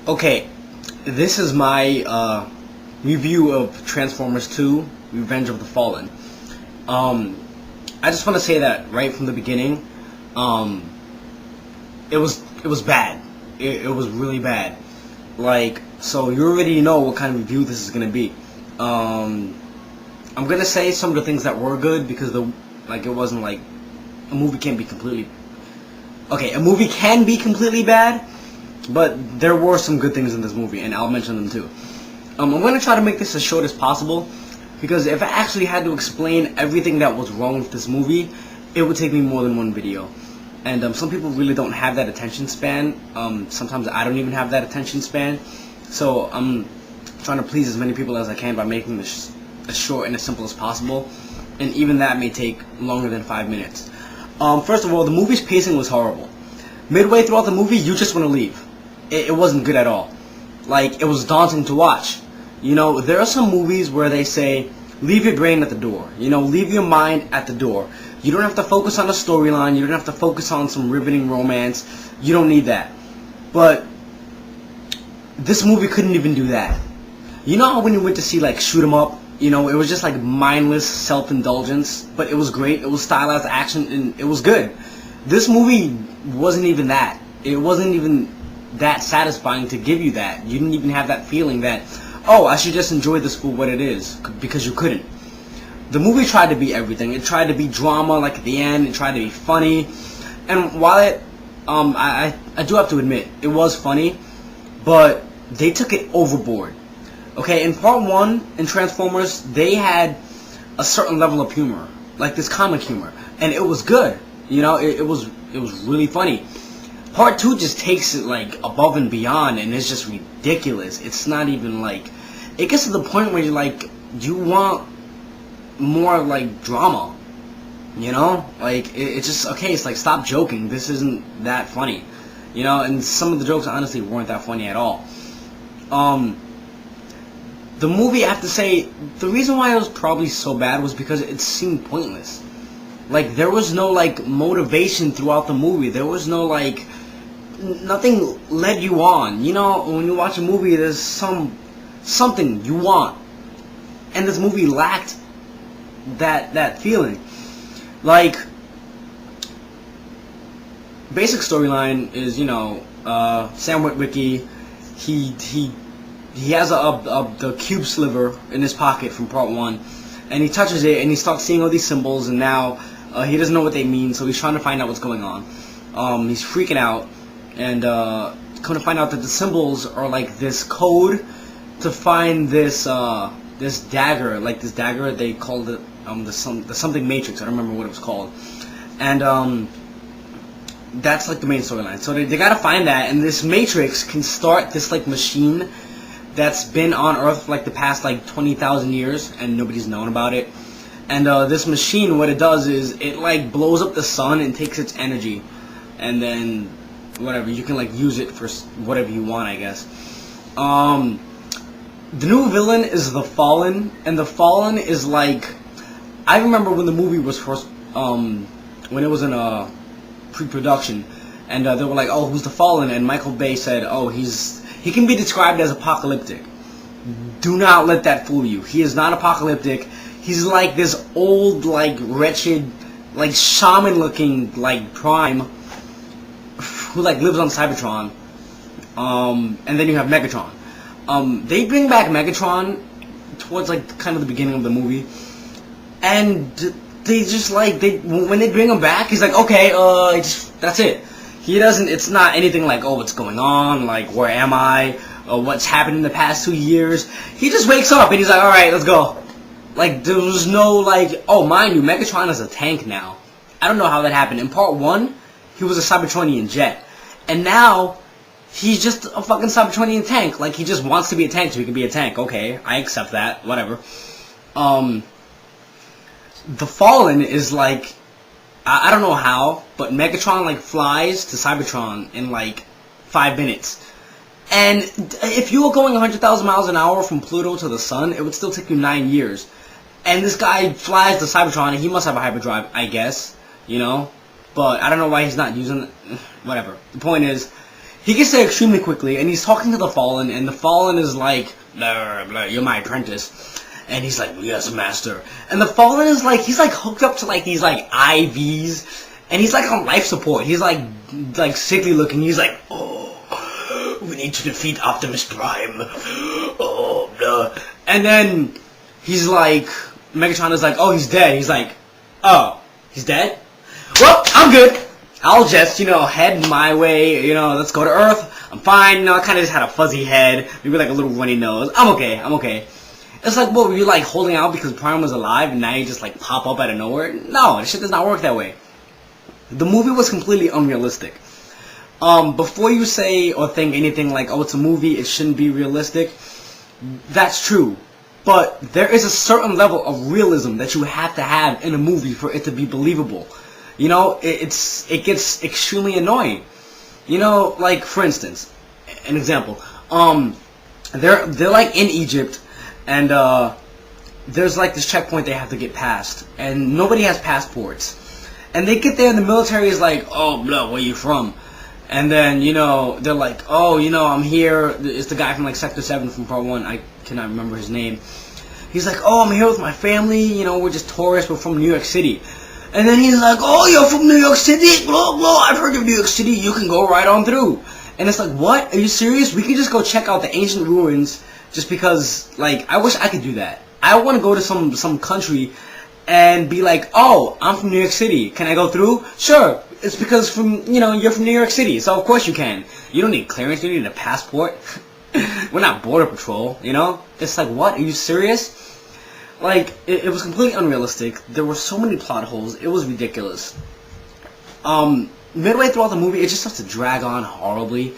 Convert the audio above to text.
Okay, this is my review of Transformers 2: Revenge of the Fallen. I just want to say that right from the beginning, it was bad. It was really bad. Like, so you already know what kind of review this is gonna be. I'm gonna say some of the things that were good because it wasn't like a movie can't be completely. Okay, a movie can be completely bad, but there were some good things in this movie, and I'll mention them too. I'm going to try to make this as short as possible, because if I actually had to explain everything that was wrong with this movie, it would take me more than one video. And some people really don't have that attention span. Sometimes I don't even have that attention span. So I'm trying to please as many people as I can by making this as short and as simple as possible. And even that may take longer than 5 minutes. First of all, the movie's pacing was horrible. Midway throughout the movie, you just want to leave. It wasn't good at all. Like, it was daunting to watch. You know, there are some movies where they say, leave your brain at the door. You know, leave your mind at the door. You don't have to focus on a storyline. You don't have to focus on some riveting romance. You don't need that. But this movie couldn't even do that. You know how when you went to see, like, Shoot 'em Up, you know, it was just like mindless self-indulgence, but it was great. It was stylized action, and it was good. This movie wasn't even that. It wasn't even that satisfying to give you that. You didn't even have that feeling that, oh, I should just enjoy this for what it is, because you couldn't. The movie tried to be everything. It tried to be drama, like at the end. It tried to be funny, and while I do have to admit, it was funny, but they took it overboard. Okay, in part 1, in Transformers, they had a certain level of humor, like this comic humor, and it was good. You know, it was really funny. Part 2 just takes it like above and beyond, and it's just ridiculous. It's not even like, it gets to the point where you're like, you want more like drama. You know, like it's just okay. It's like, stop joking. This isn't that funny. You know, and some of the jokes honestly weren't that funny at all. The movie, I have to say, the reason why it was probably so bad was because it seemed pointless. Like, there was no, like, motivation throughout the movie. There was no, like, nothing led you on. You know, when you watch a movie, there's something you want. And this movie lacked that feeling. Like, basic storyline is, you know, Sam Witwicky, he has the cube sliver in his pocket from part 1, and he touches it, and he starts seeing all these symbols, and now he doesn't know what they mean, so he's trying to find out what's going on. He's freaking out, and come to find out that the symbols are like this code to find this this dagger, like this dagger. They called it the something matrix. I don't remember what it was called, and that's like the main storyline. So they gotta find that, and this matrix can start this like machine that's been on Earth for like the past like 20,000 years, and nobody's known about it. And this machine, what it does is it like blows up the sun and takes its energy, and then whatever, you can like use it for whatever you want, I guess. The new villain is the Fallen, and the Fallen is like, I remember when the movie was first when it was in pre-production, and they were like, oh, who's the Fallen? And Michael Bay said, oh, he can be described as apocalyptic. Do not let that fool you. He is not apocalyptic. He's like this old, like, wretched, like, shaman-looking, like, Prime who, like, lives on Cybertron. And then you have Megatron. They bring back Megatron towards, like, kind of the beginning of the movie. And they just, like, when they bring him back, he's like, okay, that's it. He doesn't, it's not anything like, oh, what's going on, like, where am I, or what's happened in the past 2 years. He just wakes up and he's like, alright, let's go. Like, there was no, like, oh, mind you, Megatron is a tank now. I don't know how that happened. In part 1, he was a Cybertronian jet. And now, he's just a fucking Cybertronian tank. Like, he just wants to be a tank so he can be a tank. Okay, I accept that, whatever. The Fallen is like, I don't know how, but Megatron, like, flies to Cybertron in, like, 5 minutes. And if you were going 100,000 miles an hour from Pluto to the sun, it would still take you 9 years. And this guy flies to Cybertron, and he must have a hyperdrive, I guess, you know? But I don't know why he's not using it. Whatever. The point is, He gets there extremely quickly, and he's talking to the Fallen, and the Fallen is like, blah, blah, you're my apprentice. And he's like, yes, master. And the Fallen is like, he's like hooked up to like these like IVs, and he's like on life support. He's like sickly looking. He's like, oh, we need to defeat Optimus Prime. Oh, no. And then he's like, Megatron is like, oh, he's dead. He's like, oh, he's dead? Well, I'm good. I'll just, head my way, let's go to Earth. I'm fine, I kind of just had a fuzzy head, maybe like a little runny nose. I'm okay. It's like, what, were you like holding out because Prime was alive and now you just like pop up out of nowhere? No, this shit does not work that way. The movie was completely unrealistic. Before you say or think anything like, oh, it's a movie, it shouldn't be realistic, that's true. But there is a certain level of realism that you have to have in a movie for it to be believable. It gets extremely annoying. Like for instance, an example. They're like in Egypt, and there's like this checkpoint they have to get past, and nobody has passports. And they get there, and the military is like, "Oh, blah, where you from?" And then they're like, "Oh, I'm here." It's the guy from like Sector 7 from Part 1. I cannot remember his name. He's like, "Oh, I'm here with my family. We're just tourists. We're from New York City." And then he's like, oh, you're from New York City? Blah, blah, I've heard of New York City. You can go right on through. And it's like, what? Are you serious? We can just go check out the ancient ruins just because, like, I wish I could do that. I want to go to some country and be like, oh, I'm from New York City. Can I go through? Sure. It's because you're from New York City, so of course you can. You don't need clearance. You don't need a passport. We're not border patrol, It's like, what? Are you serious? Like, it was completely unrealistic. There were so many plot holes. It was ridiculous. Midway throughout the movie, it just starts to drag on horribly.